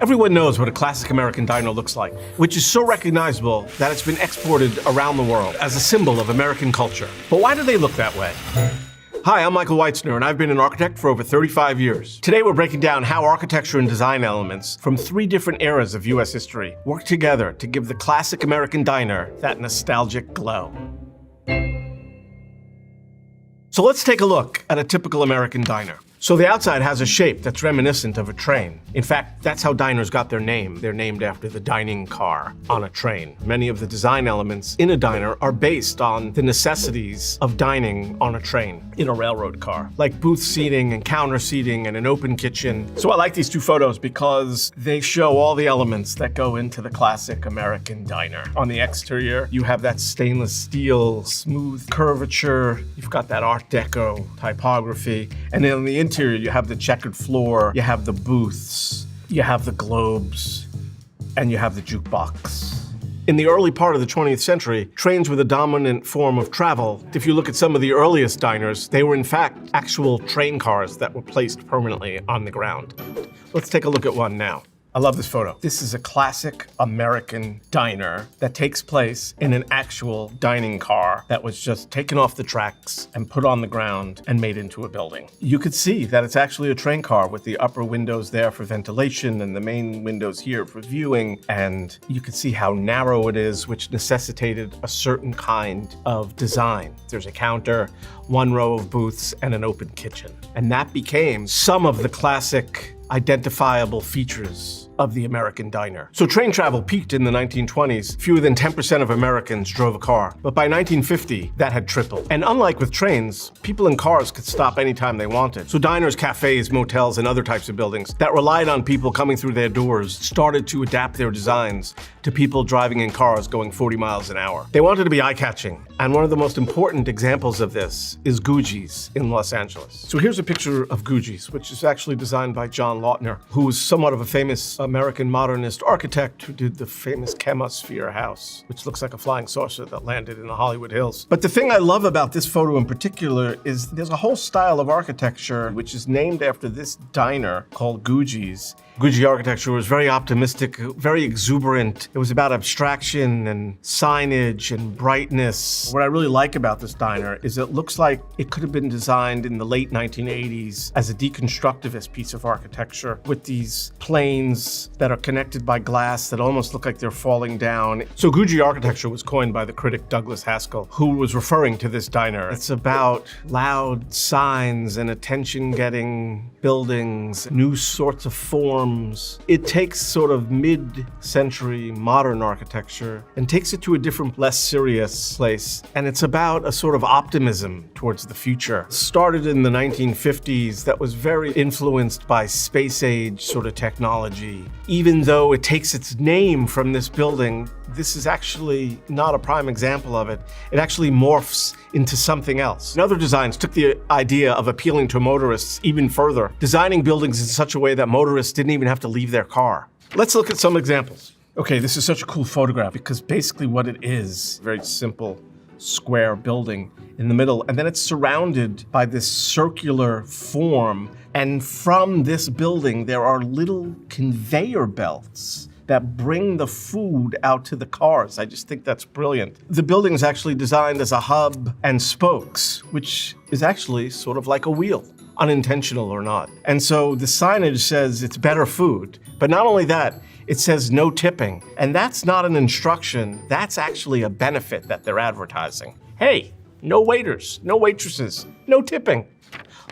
Everyone knows what a classic American diner looks like, which is so recognizable that it's been exported around the world as a symbol of American culture. But why do they look that way? Hi, I'm Michael Weitzner, and I've been an architect for over 35 years. Today we're breaking down how architecture and design elements from 3 different eras of US history work together to give the classic American diner that nostalgic glow. So let's take a look at a typical American diner. So the outside has a shape that's reminiscent of a train. In fact, that's how diners got their name. They're named after the dining car on a train. Many of the design elements in a diner are based on the necessities of dining on a train in a railroad car, like booth seating and counter seating and an open kitchen. So I like these 2 photos because they show all the elements that go into the classic American diner. On the exterior, you have that stainless steel, smooth curvature. You've got that Art Deco typography. And then on the interior, you have the checkered floor, you have the booths, you have the globes, and you have the jukebox. In the early part of the 20th century, trains were the dominant form of travel. If you look at some of the earliest diners, they were in fact actual train cars that were placed permanently on the ground. Let's take a look at one now. I love this photo. This is a classic American diner that takes place in an actual dining car that was just taken off the tracks and put on the ground and made into a building. You could see that it's actually a train car with the upper windows there for ventilation and the main windows here for viewing. And you could see how narrow it is, which necessitated a certain kind of design. There's a counter, 1 row of booths, and an open kitchen. And that became some of the classic identifiable features of the American diner. So train travel peaked in the 1920s. Fewer than 10% of Americans drove a car. But by 1950, that had tripled. And unlike with trains, people in cars could stop anytime they wanted. So diners, cafes, motels, and other types of buildings that relied on people coming through their doors started to adapt their designs to people driving in cars going 40 miles an hour. They wanted to be eye-catching. And one of the most important examples of this is Gucci's in Los Angeles. So here's a picture of Gucci's, which is actually designed by John Lautner, who was somewhat of a famous American modernist architect who did the famous Chemosphere house, which looks like a flying saucer that landed in the Hollywood Hills. But the thing I love about this photo in particular is there's a whole style of architecture which is named after this diner called Gucci's. Gucci architecture was very optimistic, very exuberant. It was about abstraction and signage and brightness. What I really like about this diner is it looks like it could have been designed in the late 1980s as a deconstructivist piece of architecture with these planes that are connected by glass that almost look like they're falling down. So Gucci architecture was coined by the critic Douglas Haskell, who was referring to this diner. It's about loud signs and attention-getting buildings, new sorts of forms. It takes sort of mid-century modern architecture and takes it to a different, less serious place. And it's about a sort of optimism towards the future. Started in the 1950s, that was very influenced by space age sort of technology. Even though it takes its name from this building, this is actually not a prime example of it. It actually morphs into something else. And other designs took the idea of appealing to motorists even further, designing buildings in such a way that motorists didn't even have to leave their car. Let's look at some examples. Okay, this is such a cool photograph because basically what it is, very simple square building in the middle, and then it's surrounded by this circular form. And from this building, there are little conveyor belts that bring the food out to the cars. I just think that's brilliant. The building is actually designed as a hub and spokes, which is actually sort of like a wheel, unintentional or not. And so the signage says it's better food, but not only that, it says no tipping. And that's not an instruction, that's actually a benefit that they're advertising. Hey, no waiters, no waitresses, no tipping.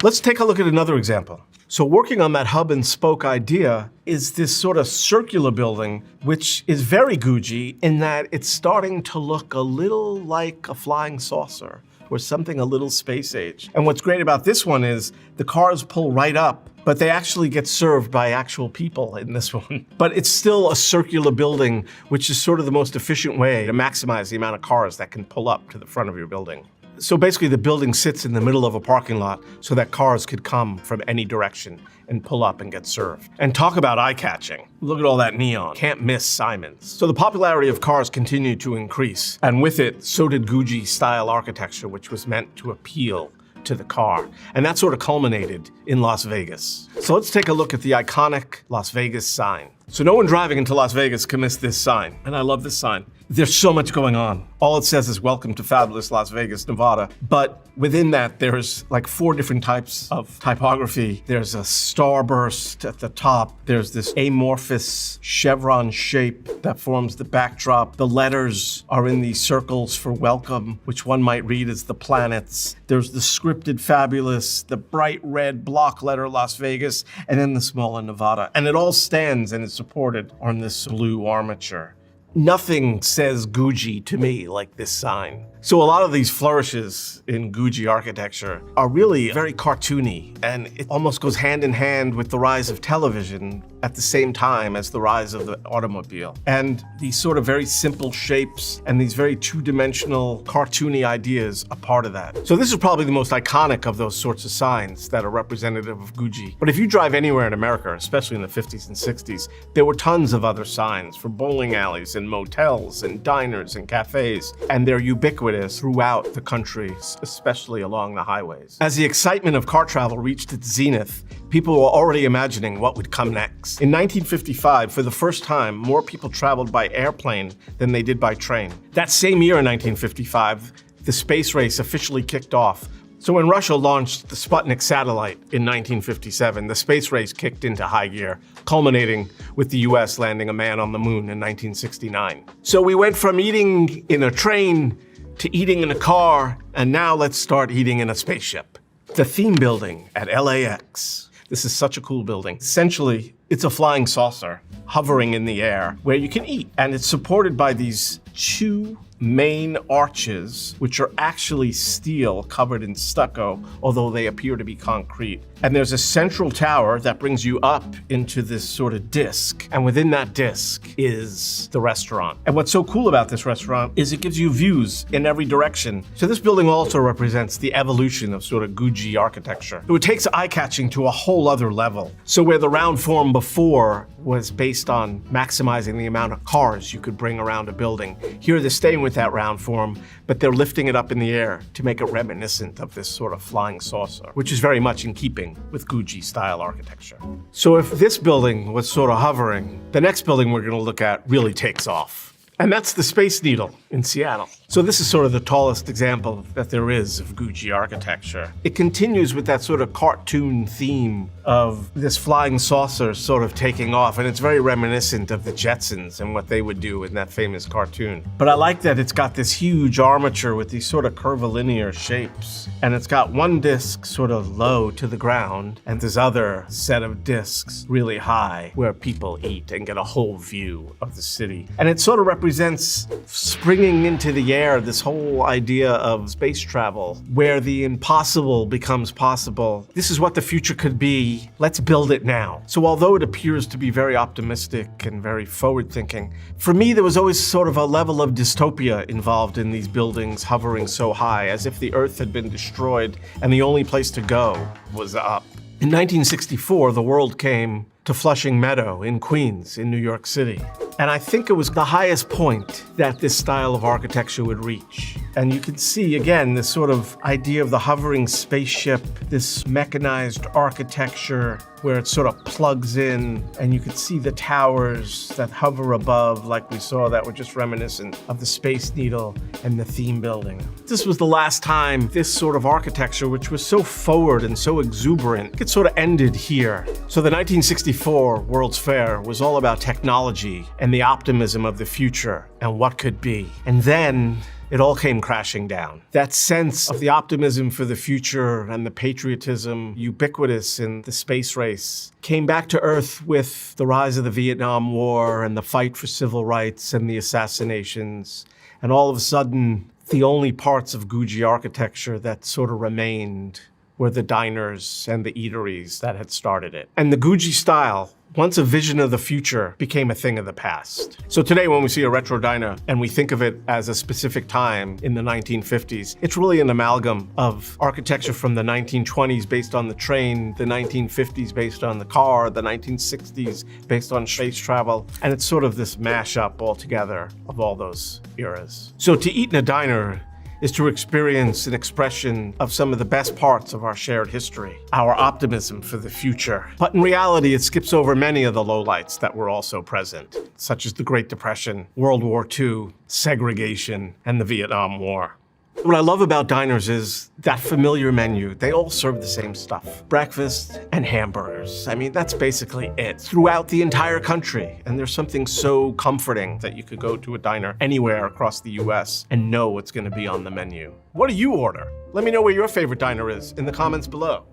Let's take a look at another example. So working on that hub and spoke idea is this sort of circular building, which is very Gucci in that it's starting to look a little like a flying saucer or something a little space age. And what's great about this one is the cars pull right up, but they actually get served by actual people in this one. But it's still a circular building, which is sort of the most efficient way to maximize the amount of cars that can pull up to the front of your building. So basically the building sits in the middle of a parking lot so that cars could come from any direction and pull up and get served. And talk about eye-catching. Look at all that neon. Can't miss Simon's. So the popularity of cars continued to increase. And with it, so did Gucci-style architecture, which was meant to appeal to the car. And that sort of culminated in Las Vegas. So let's take a look at the iconic Las Vegas sign. So no one driving into Las Vegas can miss this sign. And I love this sign. There's so much going on. All it says is welcome to fabulous Las Vegas, Nevada. But within that, there's like 4 different types of typography. There's a starburst at the top. There's this amorphous chevron shape that forms the backdrop. The letters are in these circles for welcome, which one might read as the planets. There's the scripted fabulous, the bright red block letter Las Vegas, and then the smaller Nevada. And it all stands and is supported on this blue armature. Nothing says Gucci to me like this sign. So a lot of these flourishes in Gucci architecture are really very cartoony, and it almost goes hand in hand with the rise of television at the same time as the rise of the automobile. And these sort of very simple shapes and these very two-dimensional cartoony ideas are part of that. So this is probably the most iconic of those sorts of signs that are representative of Gucci. But if you drive anywhere in America, especially in the 50s and 60s, there were tons of other signs for bowling alleys and motels and diners and cafes, and they're ubiquitous throughout the country, especially along the highways. As the excitement of car travel reached its zenith, people were already imagining what would come next. In 1955, for the first time, more people traveled by airplane than they did by train. That same year in 1955, the space race officially kicked off. So when Russia launched the Sputnik satellite in 1957, the space race kicked into high gear, culminating with the US landing a man on the moon in 1969. So we went from eating in a train to eating in a car, and now let's start eating in a spaceship. The theme building at LAX. This is such a cool building. Essentially, it's a flying saucer hovering in the air where you can eat. And it's supported by these 2 main arches, which are actually steel covered in stucco, although they appear to be concrete. And there's a central tower that brings you up into this sort of disc. And within that disc is the restaurant. And what's so cool about this restaurant is it gives you views in every direction. So this building also represents the evolution of sort of Gucci architecture. So it takes eye-catching to a whole other level. So where the round form before was based on maximizing the amount of cars you could bring around a building, here they're staying with that round form, but they're lifting it up in the air to make it reminiscent of this sort of flying saucer, which is very much in keeping with Gucci style architecture. So if this building was sort of hovering, the next building we're going to look at really takes off. And that's the Space Needle in Seattle. So this is sort of the tallest example that there is of Gucci architecture. It continues with that sort of cartoon theme of this flying saucer sort of taking off, and it's very reminiscent of the Jetsons and what they would do in that famous cartoon. But I like that it's got this huge armature with these sort of curvilinear shapes, and it's got one disc sort of low to the ground, and this other set of discs really high where people eat and get a whole view of the city. And it sort of represents springing into the air this whole idea of space travel, where the impossible becomes possible. This is what the future could be. Let's build it now. So although it appears to be very optimistic and very forward-thinking, for me there was always sort of a level of dystopia involved in these buildings hovering so high, as if the Earth had been destroyed and the only place to go was up. In 1964, the world came to Flushing Meadow in Queens, in New York City. And I think it was the highest point that this style of architecture would reach. And you can see, again, this sort of idea of the hovering spaceship, this mechanized architecture where it sort of plugs in, and you can see the towers that hover above, like we saw, that were just reminiscent of the Space Needle and the theme building. This was the last time this sort of architecture, which was so forward and so exuberant, it sort of ended here. So the 1964 World's Fair was all about technology and the optimism of the future and what could be. And then it all came crashing down. That sense of the optimism for the future and the patriotism ubiquitous in the space race came back to Earth with the rise of the Vietnam War and the fight for civil rights and the assassinations. And all of a sudden, the only parts of Gucci architecture that sort of remained were the diners and the eateries that had started it. And the Gucci style, once a vision of the future, became a thing of the past. So today when we see a retro diner and we think of it as a specific time in the 1950s, it's really an amalgam of architecture from the 1920s based on the train, the 1950s based on the car, the 1960s based on space travel, and it's sort of this mashup altogether of all those eras. So to eat in a diner is to experience an expression of some of the best parts of our shared history, our optimism for the future. But in reality, it skips over many of the lowlights that were also present, such as the Great Depression, World War II, segregation, and the Vietnam War. What I love about diners is that familiar menu. They all serve the same stuff. Breakfast and hamburgers. I mean, that's basically it throughout the entire country. And there's something so comforting that you could go to a diner anywhere across the US and know what's going to be on the menu. What do you order? Let me know where your favorite diner is in the comments below.